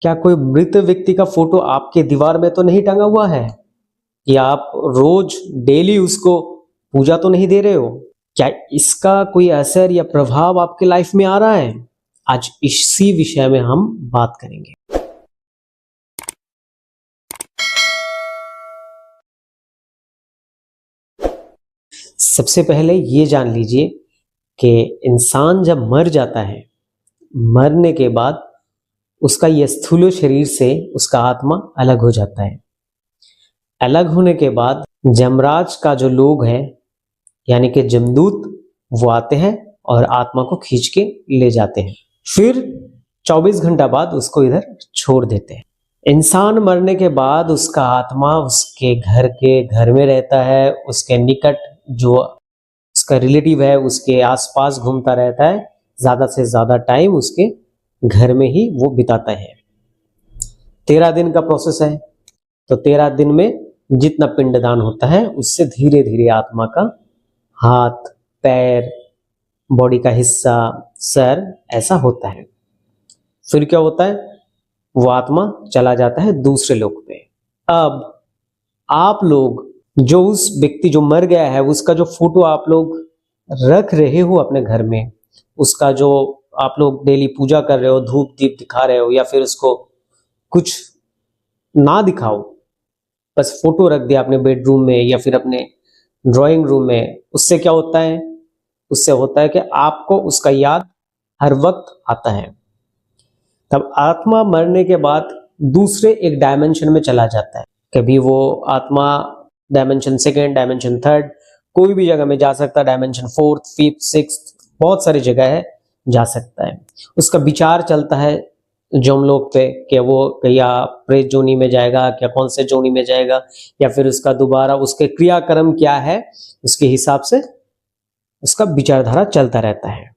क्या कोई मृत व्यक्ति का फोटो आपके दीवार में तो नहीं टंगा हुआ है? या आप रोज डेली उसको पूजा तो नहीं दे रहे हो? क्या इसका कोई असर या प्रभाव आपके लाइफ में आ रहा है? आज इसी विषय में हम बात करेंगे। सबसे पहले ये जान लीजिए कि इंसान जब मर जाता है, मरने के बाद उसका ये स्थूल शरीर से उसका आत्मा अलग हो जाता है। अलग होने के बाद जमराज का जो लोग है यानी कि जमदूत, वो आते हैं और आत्मा को खींच के ले जाते हैं। फिर 24 घंटा बाद उसको इधर छोड़ देते हैं। इंसान मरने के बाद उसका आत्मा उसके घर में रहता है, उसके निकट जो उसका रिलेटिव है उसके आसपास घूमता रहता है, ज्यादा से ज्यादा टाइम उसके घर में ही वो बिताता है। 13 दिन का प्रोसेस है, तो 13 दिन में जितना पिंडदान होता है उससे धीरे धीरे आत्मा का हाथ, पैर, बॉडी का हिस्सा, सर, ऐसा होता है। फिर क्या होता है, वो आत्मा चला जाता है दूसरे लोक पे। अब आप लोग जो उस व्यक्ति जो मर गया है उसका जो फोटो आप लोग रख रहे हो अपने घर में, उसका जो आप लोग डेली पूजा कर रहे हो, धूप दीप दिखा रहे हो, या फिर उसको कुछ ना दिखाओ, बस फोटो रख दिया अपने बेडरूम में या फिर अपने ड्राइंग रूम में, उससे क्या होता है, उससे होता है कि आपको उसका याद हर वक्त आता है। तब आत्मा मरने के बाद दूसरे एक डायमेंशन में चला जाता है। कभी वो आत्मा डायमेंशन सेकेंड, डायमेंशन थर्ड, कोई भी जगह में जा सकता है, डायमेंशन फोर्थ, फिफ्थ, सिक्स्थ, बहुत सारी जगह है जा सकता है। उसका विचार चलता है जम लोग पे कि वो क्या प्रेत जोनी में जाएगा, क्या कौन से जोनी में जाएगा, या फिर उसका दोबारा उसके क्रियाक्रम क्या है, उसके हिसाब से उसका विचारधारा चलता रहता है।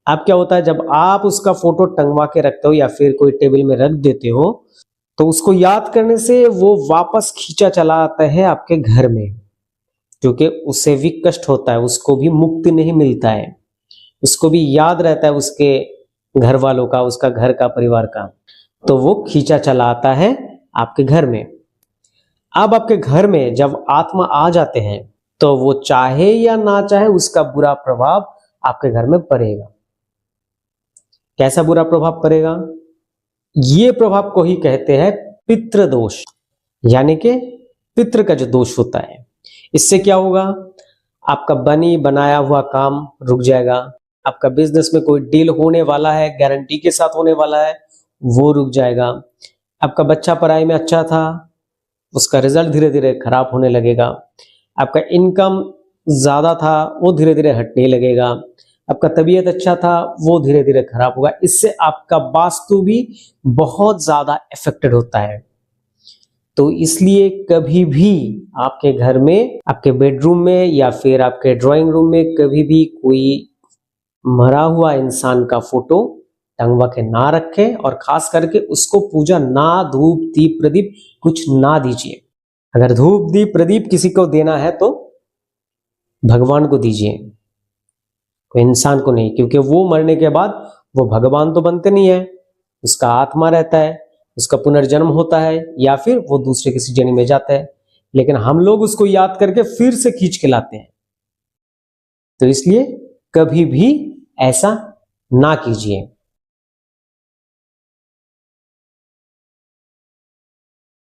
अब क्या होता है, जब आप उसका फोटो टंगवा के रखते हो या फिर कोई टेबल में रख देते हो, तो उसको याद करने से वो वापस खींचा चला आता है आपके घर में, क्योंकि उसे भी कष्ट होता है, उसको भी मुक्ति नहीं मिलता है, उसको भी याद रहता है उसके घर वालों का, उसका घर का, परिवार का, तो वो खींचा चला आता है आपके घर में। अब आपके घर में जब आत्मा आ जाते हैं तो वो चाहे या ना चाहे उसका बुरा प्रभाव आपके घर में पड़ेगा। कैसा बुरा प्रभाव पड़ेगा? ये प्रभाव को ही कहते हैं पितृ दोष, यानी कि पितृ का जो दोष होता है। इससे क्या होगा, आपका बनी बनाया हुआ काम रुक जाएगा, आपका बिजनेस में कोई डील होने वाला है, गारंटी के साथ होने वाला है, वो रुक जाएगा। आपका बच्चा पढ़ाई में अच्छा था, उसका रिजल्ट धीरे धीरे खराब होने लगेगा। आपका इनकम ज्यादा था, वो धीरे धीरे हटने लगेगा। आपका तबीयत अच्छा था, वो धीरे धीरे खराब होगा। इससे आपका वास्तु भी बहुत ज्यादा इफेक्टेड होता है। तो इसलिए कभी भी आपके घर में, आपके बेडरूम में या फिर आपके ड्राइंग रूम में कभी भी कोई मरा हुआ इंसान का फोटो टंगवा के ना रखें, और खास करके उसको पूजा ना, धूप दीप प्रदीप कुछ ना दीजिए। अगर धूप दीप प्रदीप किसी को देना है तो भगवान को दीजिए, कोई इंसान को नहीं, क्योंकि वो मरने के बाद वो भगवान तो बनते नहीं है, उसका आत्मा रहता है, उसका पुनर्जन्म होता है, या फिर वो दूसरे किसी जन्म में जाता है, लेकिन हम लोग उसको याद करके फिर से खींच के लाते हैं। तो इसलिए कभी भी ऐसा ना कीजिए।